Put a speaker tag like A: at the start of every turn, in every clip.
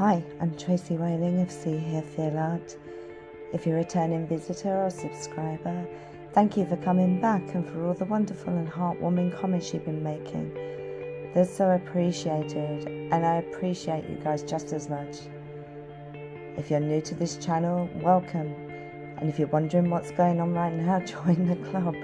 A: Hi, I'm Tracy Whaling of See Hear Feel Art. If you're a returning visitor or subscriber, thank you for coming back and for all the wonderful and heartwarming comments you've been making. They're so appreciated, and I appreciate you guys just as much. If you're new to this channel, welcome. And if you're wondering what's going on right now, join the club.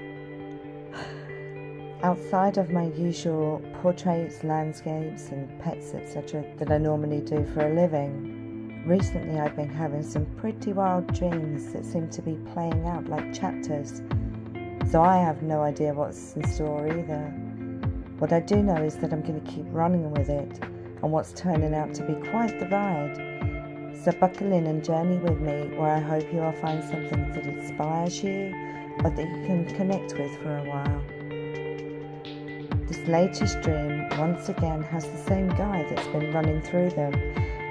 A: Outside of my usual portraits, landscapes and pets, etc. that I normally do for a living, recently I've been having some pretty wild dreams that seem to be playing out like chapters, so I have no idea what's in store either. What I do know is that I'm going to keep running with it, and what's turning out to be quite the ride. So buckle in and journey with me, where I hope you will find something that inspires you or that you can connect with for a while. This latest dream once again has the same guy that's been running through them,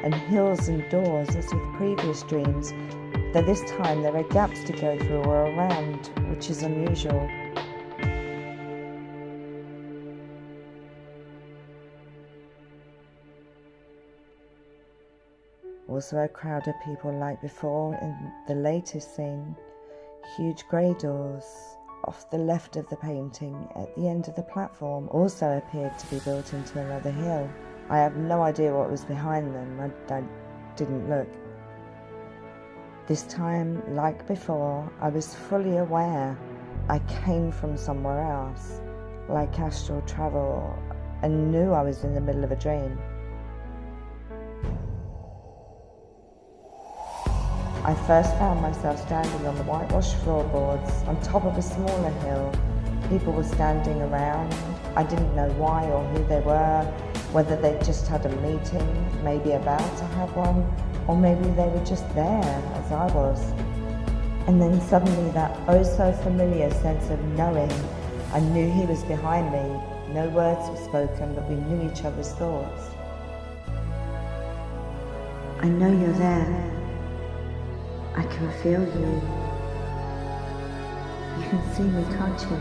A: and hills and doors as with previous dreams, though this time there are gaps to go through or around, which is unusual. Also a crowd of people like before in the latest scene. Huge grey doors off the left of the painting at the end of the platform also appeared to be built into another hill. I have no idea what was behind them, I didn't look. This time, like before, I was fully aware I came from somewhere else, like astral travel, and knew I was in the middle of a dream. I first found myself standing on the whitewashed floorboards on top of a smaller hill. People were standing around. I didn't know why or who they were, whether they just had a meeting, maybe about to have one, or maybe they were just there as I was. And then suddenly that oh so familiar sense of knowing. I knew he was behind me. No words were spoken, but we knew each other's thoughts. I know you're there. I can feel you. You can see me, can't you?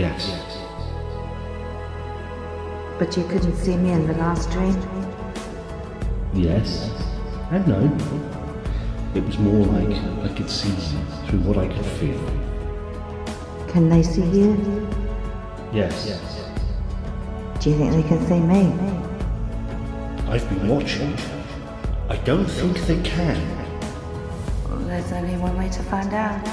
B: Yes.
A: But you couldn't see me in the last dream?
B: Yes. And no. It was more like I could see through what I could feel.
A: Can they see you?
B: Yes.
A: Do you think they can see me?
B: I've been watching. I don't think they can.
A: Well, there's only one way to find out.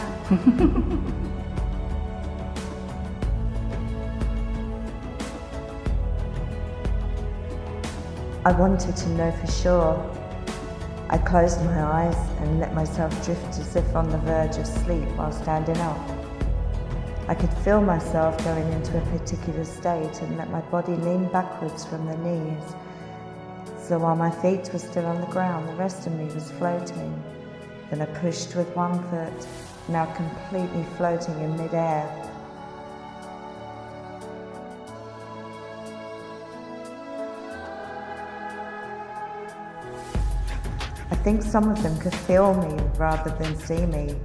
A: I wanted to know for sure. I closed my eyes and let myself drift as if on the verge of sleep while standing up. I could feel myself going into a particular state and let my body lean backwards from the knees. So while my feet were still on the ground, the rest of me was floating. Then I pushed with one foot, now completely floating in mid-air. I think some of them could feel me rather than see me.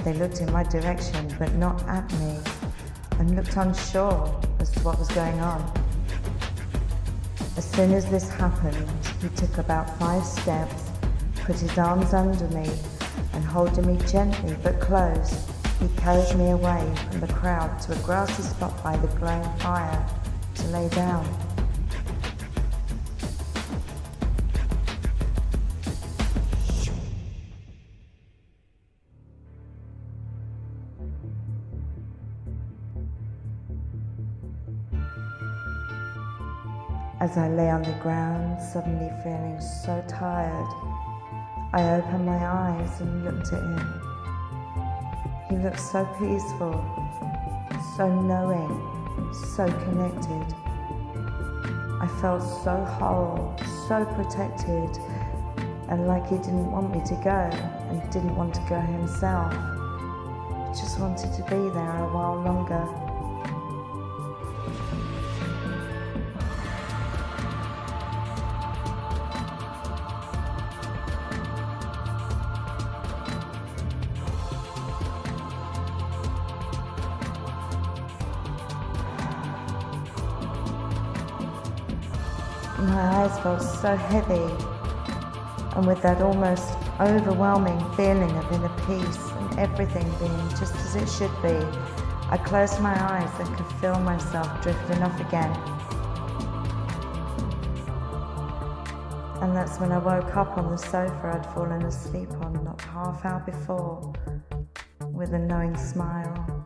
A: They looked in my direction, but not at me, and looked unsure as to what was going on. As soon as this happened, he took about 5 steps, put his arms under me, and holding me gently but close, he carried me away from the crowd to a grassy spot by the glowing fire to lay down. As I lay on the ground, suddenly feeling so tired, I opened my eyes and looked at him. He looked so peaceful, so knowing, so connected. I felt so whole, so protected, and like he didn't want me to go and didn't want to go himself. He just wanted to be there a while longer. My eyes felt so heavy, and with that almost overwhelming feeling of inner peace and everything being just as it should be, I closed my eyes and could feel myself drifting off again. And that's when I woke up on the sofa I'd fallen asleep on not half hour before, with a knowing smile.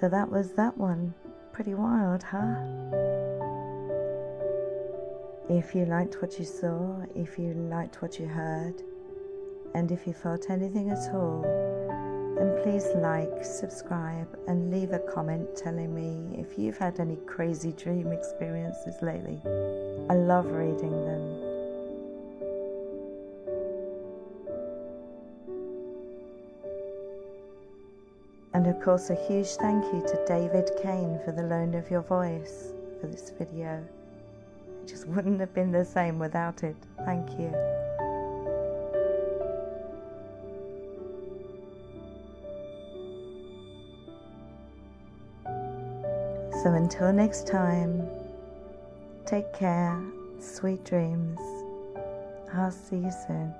A: So that was that one. Pretty wild, huh? If you liked what you saw, if you liked what you heard, and if you felt anything at all, then please like, subscribe, and leave a comment telling me if you've had any crazy dream experiences lately. I love reading them. And of course, a huge thank you to David Kane for the loan of your voice for this video. It just wouldn't have been the same without it. Thank you. So until next time, take care, sweet dreams. I'll see you soon.